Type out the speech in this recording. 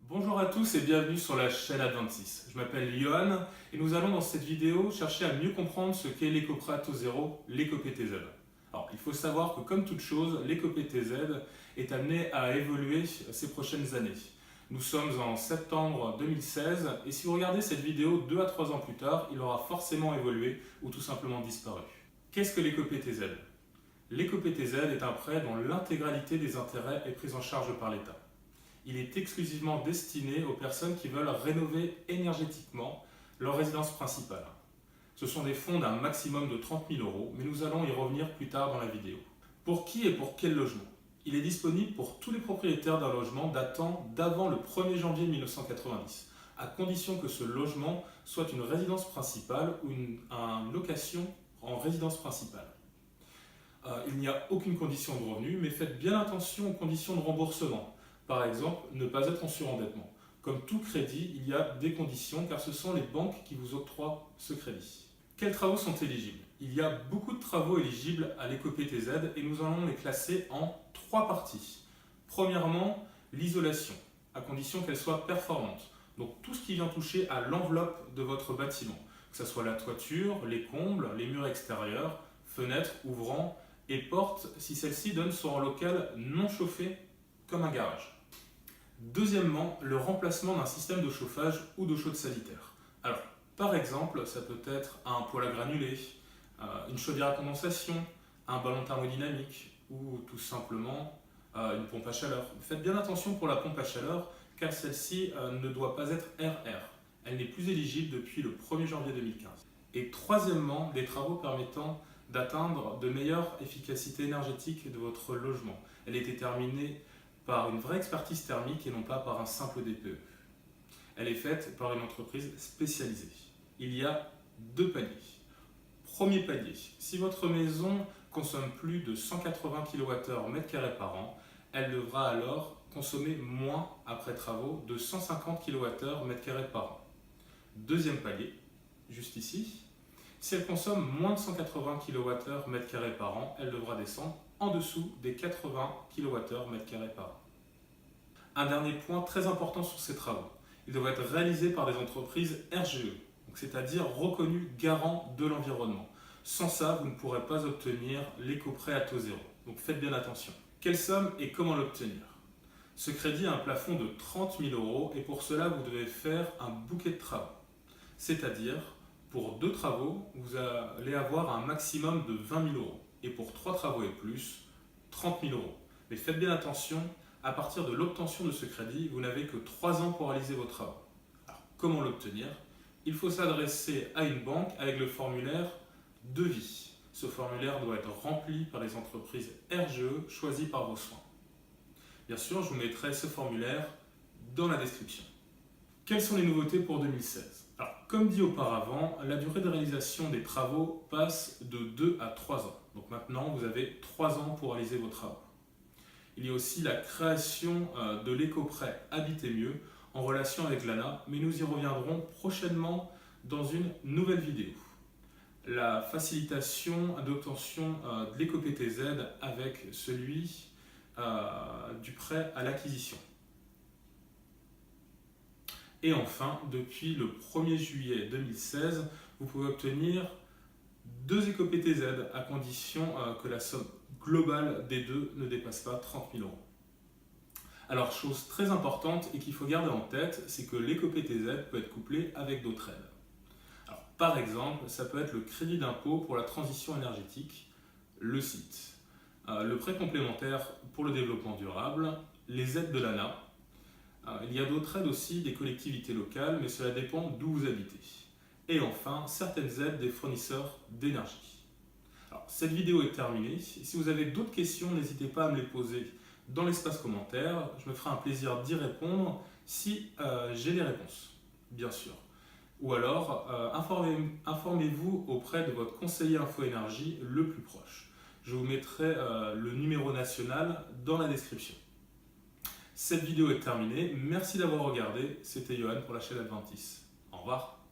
Bonjour à tous et bienvenue sur la chaîne Adventis. Je m'appelle Johan et nous allons dans cette vidéo chercher à mieux comprendre ce qu'est l'éco-prêt à taux zéro, l'éco-PTZ. Alors il faut savoir que comme toute chose, l'éco-PTZ est amené à évoluer ces prochaines années. Nous sommes en septembre 2016 et si vous regardez cette vidéo 2 à 3 ans plus tard, il aura forcément évolué ou tout simplement disparu. Qu'est-ce que l'éco-PTZ? L'éco-PTZ est un prêt dont l'intégralité des intérêts est prise en charge par l'État. Il est exclusivement destiné aux personnes qui veulent rénover énergétiquement leur résidence principale. Ce sont des fonds d'un maximum de 30 000 €, mais nous allons y revenir plus tard dans la vidéo. Pour qui et pour quel logement? Il est disponible pour tous les propriétaires d'un logement datant d'avant le 1er janvier 1990, à condition que ce logement soit une résidence principale ou une location en résidence principale. Il n'y a aucune condition de revenu, mais faites bien attention aux conditions de remboursement. Par exemple, ne pas être en surendettement. Comme tout crédit, il y a des conditions car ce sont les banques qui vous octroient ce crédit. Quels travaux sont éligibles? Il y a beaucoup de travaux éligibles à l'éco-PTZ et nous allons les classer en 3 parties. Premièrement, l'isolation, à condition qu'elle soit performante. Donc tout ce qui vient toucher à l'enveloppe de votre bâtiment, que ce soit la toiture, les combles, les murs extérieurs, fenêtres, ouvrants et portes si celles-ci donnent sur un local non chauffé comme un garage. Deuxièmement, le remplacement d'un système de chauffage ou d'eau chaude sanitaire. Alors, par exemple, ça peut être un poêle à granulés, une chaudière à condensation, un ballon thermodynamique ou tout simplement une pompe à chaleur. Faites bien attention pour la pompe à chaleur car celle-ci ne doit pas être RR. Elle n'est plus éligible depuis le 1er janvier 2015. Et troisièmement, des travaux permettant d'atteindre de meilleures efficacités énergétiques de votre logement. Elle est déterminée par une vraie expertise thermique et non pas par un simple DPE. Elle est faite par une entreprise spécialisée. Il y a 2 paliers. Premier palier, si votre maison consomme plus de 180 kWh par an, elle devra alors consommer moins après travaux de 150 kWh par an. Deuxième palier, juste ici, si elle consomme moins de 180 kWh par an, elle devra descendre en dessous des 80 kWh par an. Un dernier point très important sur ces travaux, ils doivent être réalisés par des entreprises RGE, c'est-à-dire reconnues garants de l'environnement. Sans ça, vous ne pourrez pas obtenir l'éco-prêt à taux zéro. Donc faites bien attention. Quelle somme et comment l'obtenir? Ce crédit a un plafond de 30 000 € et pour cela, vous devez faire un bouquet de travaux. C'est-à-dire, pour 2 travaux, vous allez avoir un maximum de 20 000 € et pour 3 travaux et plus, 30 000 €. Mais faites bien attention, à partir de l'obtention de ce crédit, vous n'avez que 3 ans pour réaliser vos travaux. Alors, comment l'obtenir? Il faut s'adresser à une banque avec le formulaire devis. Ce formulaire doit être rempli par les entreprises RGE choisies par vos soins. Bien sûr, je vous mettrai ce formulaire dans la description. Quelles sont les nouveautés pour 2016? Alors, comme dit auparavant, la durée de réalisation des travaux passe de 2 à 3 ans. Donc maintenant, vous avez 3 ans pour réaliser vos travaux. Il y a aussi la création de l'éco-prêt Habiter mieux en relation avec l'ANA, mais nous y reviendrons prochainement dans une nouvelle vidéo. La facilitation d'obtention de l'éco-PTZ avec celui du prêt à l'acquisition. Et enfin, depuis le 1er juillet 2016, vous pouvez obtenir 2 éco-PTZ à condition que la somme globale des deux ne dépasse pas 30 000 €. Alors, chose très importante et qu'il faut garder en tête, c'est que l'éco-PTZ peut être couplé avec d'autres aides. Alors, par exemple, ça peut être le crédit d'impôt pour la transition énergétique, le CIT, le prêt complémentaire pour le développement durable, les aides de l'ANA. Il y a d'autres aides aussi des collectivités locales, mais cela dépend d'où vous habitez. Et enfin, certaines aides des fournisseurs d'énergie. Alors, cette vidéo est terminée. Si vous avez d'autres questions, n'hésitez pas à me les poser dans l'espace commentaire. Je me ferai un plaisir d'y répondre si j'ai les réponses, bien sûr. Ou alors, informez-vous auprès de votre conseiller info-énergie le plus proche. Je vous mettrai le numéro national dans la description. Cette vidéo est terminée. Merci d'avoir regardé. C'était Johan pour la chaîne Adventis. Au revoir.